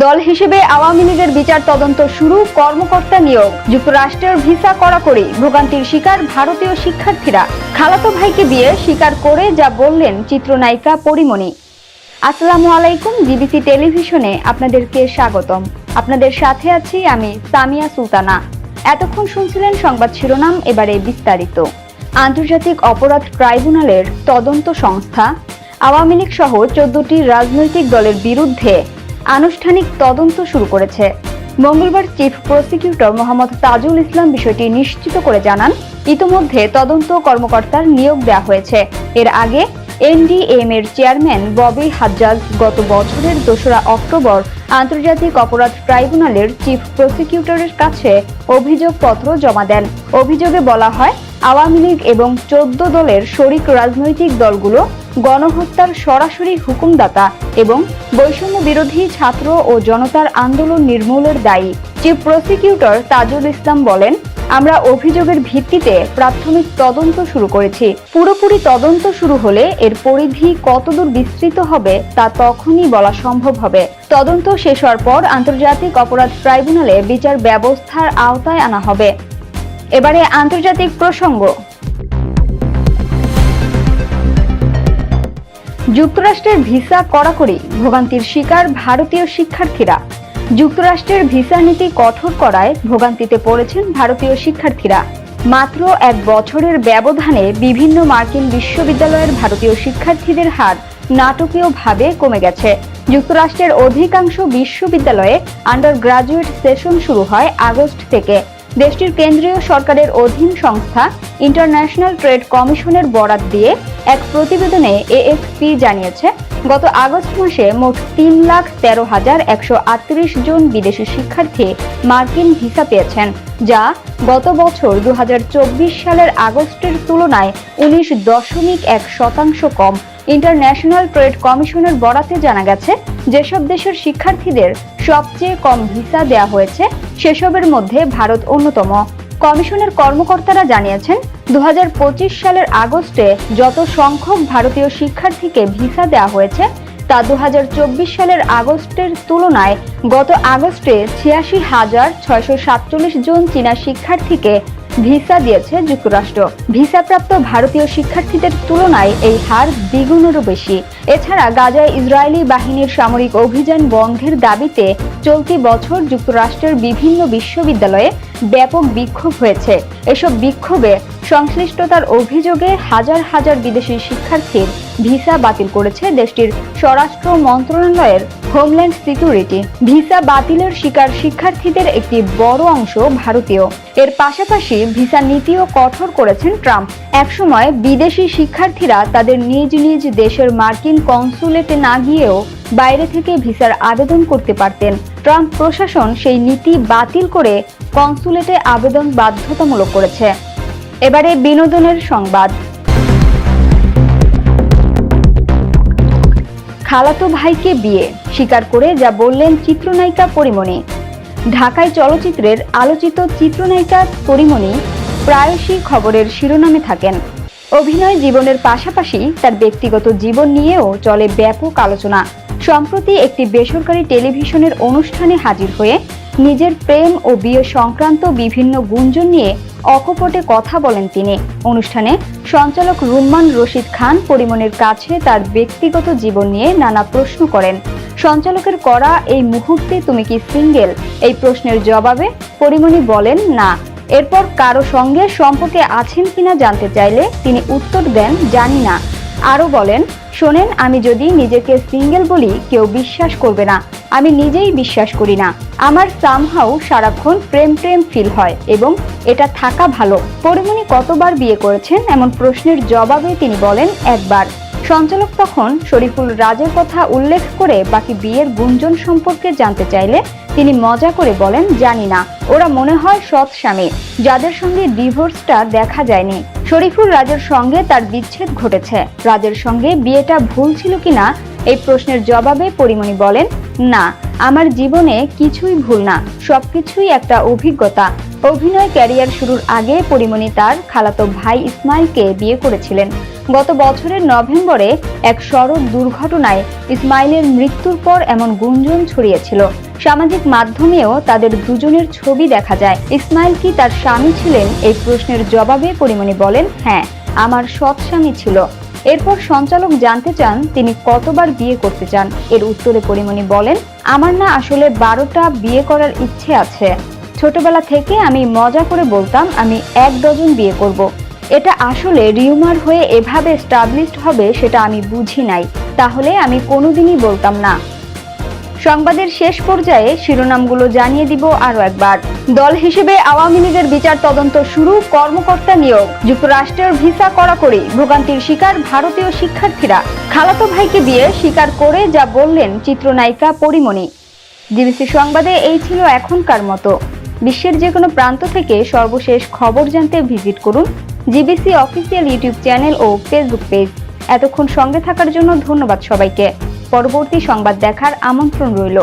দল হিসেবে আওয়ামী লীগের বিচার তদন্ত শুরু, কর্মকর্তা নিয়োগ। যুক্তরাষ্ট্রের ভিসা কড়াকড়ি, ভোগান্তির শিকার ভারতীয় শিক্ষার্থীরা। খালাতো ভাইকে বিয়ে স্বীকার করে যা বললেন চিত্রনায়িকা পরীমনি। আসসালামু আলাইকুম, জিবিসি টেলিভিশনে আপনাদেরকে স্বাগতম। আপনাদের সাথে আছি আমি সামিয়া সুলতানা। এতক্ষণ শুনছিলেন সংবাদ শিরোনাম, এবারে বিস্তারিত। আন্তর্জাতিক অপরাধ ট্রাইব্যুনালের তদন্ত সংস্থা আওয়ামী লীগ সহ 14টি রাজনৈতিক দলের বিরুদ্ধে আনুষ্ঠানিক তদন্ত শুরু করেছে। মঙ্গলবার চিফ প্রসিকিউটর মোহাম্মদ তাজুল ইসলাম বিষয়টি নিশ্চিত করে জানান, ইতোমধ্যে তদন্ত কর্মকর্তার নিয়োগ দেওয়া হয়েছে। এর আগে এনডিএম এর চেয়ারম্যান ববি হাজ্জাজ গত বছরের 2রা অক্টোবর আন্তর্জাতিক অপরাধ ট্রাইব্যুনালের চিফ প্রসিকিউটরের কাছে অভিযোগপত্র জমা দেন। অভিযোগে বলা হয়, আওয়ামী লীগ এবং 14 দলের শরিক রাজনৈতিক দলগুলো গণহত্যার সরাসরি হুকুমদাতা এবং বৈষম্য বিরোধী ছাত্র ও জনতার আন্দোলন নির্মূলের দায়ী। চিফ প্রসিকিউটর তাজুল ইসলাম বলেন, আমরা অভিযোগের ভিত্তিতে প্রাথমিক তদন্ত শুরু করেছি। পুরোপুরি তদন্ত শুরু হলে এর পরিধি কতদূর বিস্তৃত হবে তা তখনই বলা সম্ভব হবে। তদন্ত শেষ হওয়ার পর আন্তর্জাতিক অপরাধ ট্রাইব্যুনালে বিচার ব্যবস্থার আওতায় আনা হবে। এবারে আন্তর্জাতিক প্রসঙ্গ। যুক্তরাষ্ট্রের ভিসা কড়াকড়ি, ভোগান্তির শিকার ভারতীয় শিক্ষার্থীরা। যুক্তরাষ্ট্রের ভিসা নীতি কঠোর করায় ভোগান্তিতে পড়েছেন ভারতীয় শিক্ষার্থীরা। মাত্র 1 বছরের ব্যবধানে বিভিন্ন মার্কিন বিশ্ববিদ্যালয়ের ভারতীয় শিক্ষার্থীদের হার নাটকীয়ভাবে কমে গেছে। যুক্তরাষ্ট্রের অধিকাংশ বিশ্ববিদ্যালয়ে আন্ডার গ্রাজুয়েট সেশন শুরু হয় আগস্ট থেকে। দেশটির কেন্দ্রীয় সরকারের অধীন সংস্থা ইন্টারন্যাশনাল ট্রেড কমিশনের বরাত দিয়ে এক প্রতিবেদনে এএফপি জানিয়েছে, গত আগস্ট মাসে মোট 3,13,138 জন বিদেশি শিক্ষার্থী মার্কিন ভিসা পেয়েছেন, যা গত বছর 2024 সালের আগস্টের তুলনায় 19.1% কম। ইন্টারন্যাশনাল ট্রেড কমিশনের বরাতে জানা গেছে, যেসব দেশের শিক্ষার্থীদের সবচেয়ে কম ভিসা দেয়া হয়েছে সেসবের মধ্যে ভারত অন্যতম। কমিশনের কর্মকর্তারা জানিয়েছেন, 2025 সালের আগস্টে যত সংখ্যক ভারতীয় শিক্ষার্থীকে ভিসা দেওয়া হয়েছে তা 2024 সালের আগস্টের তুলনায় গত আগস্টে 86,647 জন চীনা শিক্ষার্থীকে ভিসা দিয়েছে যুক্তরাষ্ট্র। ভিসাপ্রাপ্ত ভারতীয় শিক্ষার্থীদের তুলনায় এই হার দ্বিগুণেরও বেশি। এছাড়া গাজায় ইসরায়েলি বাহিনীর সামরিক অভিযান বন্ধের দাবিতে চলতি বছর যুক্তরাষ্ট্রের বিভিন্ন বিশ্ববিদ্যালয়ে ব্যাপক বিক্ষোভ হয়েছে। এসব বিক্ষোভে সংশ্লিষ্টতার অভিযোগে হাজার হাজার বিদেশি শিক্ষার্থীর ভিসা বাতিল করেছে দেশটির স্বরাষ্ট্র মন্ত্রণালয়ের হোমল্যান্ড সিকিউরিটি। ভিসা বাতিলের শিকার শিক্ষার্থীদের একটি বড় অংশ ভারতীয়। এর পাশাপাশি ভিসা নীতিও কঠোর করেছেন ট্রাম্প। একসময় বিদেশি শিক্ষার্থীরা তাদের নিজ নিজ দেশের মার্কিন কনসুলেটে না গিয়েও বাইরে থেকে ভিসার আবেদন করতে পারতেন। ট্রাম্প প্রশাসন সেই নীতি বাতিল করে কনসুলেটে আবেদন বাধ্যতামূলক করেছে। এবারে বিনোদনের সংবাদ। খালাতো ভাইকে বিয়ে স্বীকার করে যা বললেন চিত্রনায়িকা পরীমনি। ঢাকায় চলচ্চিত্রের আলোচিত চিত্রনায়িকা পরীমনি প্রায়শই খবরের শিরোনামে থাকেন। অভিনয় জীবনের পাশাপাশি তার ব্যক্তিগত জীবন নিয়েও চলে ব্যাপক আলোচনা। সম্প্রতি একটি বেসরকারি টেলিভিশনের অনুষ্ঠানে হাজির হয়ে নিজের প্রেম ও বিয়ে সংক্রান্ত বিভিন্ন গুঞ্জন নিয়ে অকপটে কথা বলেন তিনি। অনুষ্ঠানে সঞ্চালক রুম্মান রশিদ খান পরীমনির কাছে তার ব্যক্তিগত জীবন নিয়ে নানা প্রশ্ন করেন। সঞ্চালকের করা এই মুহূর্তে তুমি কি সিঙ্গেল এই প্রশ্নের জবাবে পরীমনি বলেন না। এরপর কারো সঙ্গে সম্পর্কে আছেন কিনা জানতে চাইলে তিনি উত্তর দেন, জানি না। আরো বলেন, শোনেন, আমি যদি নিজেকে সিঙ্গেল বলি কেউ বিশ্বাস করবে না, আমি নিজেই বিশ্বাস করি না। আমার সামহাউ সারাক্ষণ প্রেম প্রেম ফিল হয় এবং এটা থাকা ভালো। পরীমনি কতবার বিয়ে করেছেন এমন প্রশ্নের জবাবে তিনি বলেন, একবার। সঞ্চালক তখন শরীফুল রাজের কথা উল্লেখ করে বাকি বিয়ের গুঞ্জন সম্পর্কে জানতে চাইলে তিনি মজা করে বলেন, জানি না, ওরা মনে হয় সৎ স্বামী যাদের সঙ্গে ডিভোর্সটা দেখা যায়নি। শরীফুল রাজের সঙ্গে তার বিচ্ছেদ ঘটেছে। রাজের সঙ্গে বিয়েটা ভুল ছিল কিনা এই প্রশ্নের জবাবে পরীমনি বলেন, না, আমার জীবনে কিছুই ভুল না, সবকিছুই একটা অভিজ্ঞতা। অভিনয় ক্যারিয়ার শুরুর আগে পরীমনি তার খালাতো ভাই ইসমাইলকে বিয়ে করেছিলেন। গত বছরের নভেম্বরে এক সড়ক দুর্ঘটনায় ইসমাইলের মৃত্যুর পর এমন গুঞ্জন ছড়িয়েছিল। সামাজিক মাধ্যমেও তাদের দুজনের ছবি দেখা যায়। ইসমাইল কি তার স্বামী ছিলেন? এই প্রশ্নের জবাবে পরিমণি বলেন, হ্যাঁ, আমার সৎ স্বামী ছিল। এরপর সঞ্চালক জানতে চান তিনি কতবার বিয়ে করতে চান। এর উত্তরে পরিমণি বলেন, আমার না আসলে 12টা বিয়ে করার ইচ্ছে আছে। ছোটবেলা থেকে আমি মজা করে বলতাম আমি 1 ডজন বিয়ে করব। এটা আসলে রিউমার হয়ে এভাবে এস্টাবলিশড হবে সেটা আমি বুঝি নাই, তাহলে আমি কোনোদিনই বলতাম না। সংবাদের শেষ পর্যায়ে শিরোনামগুলো জানিয়ে দিব আরো একবার। দল হিসেবে আওয়ামী লীগের বিচার তদন্ত শুরু, কর্মকর্তা নিয়োগ, যুক্তরাষ্ট্রের ভিসা কড়াকড়ি, ভোগান্তির শিকার ভারতীয় শিক্ষার্থীরা, খালাতো ভাইকে বিয়ে স্বীকার করে যা বললেন চিত্রনায়িকা পরিমণি। জিবিসি সংবাদে এই ছিল এখনকার মতো। বিশ্বের যে কোনো প্রান্ত থেকে সর্বশেষ খবর জানতে ভিজিট করুন জিবিসি অফিসিয়াল ইউটিউব চ্যানেল ও ফেসবুক পেজ। এতক্ষণ সঙ্গে থাকার জন্য ধন্যবাদ সবাইকে। পরবর্তী সংবাদ দেখার আমন্ত্রণ রইল।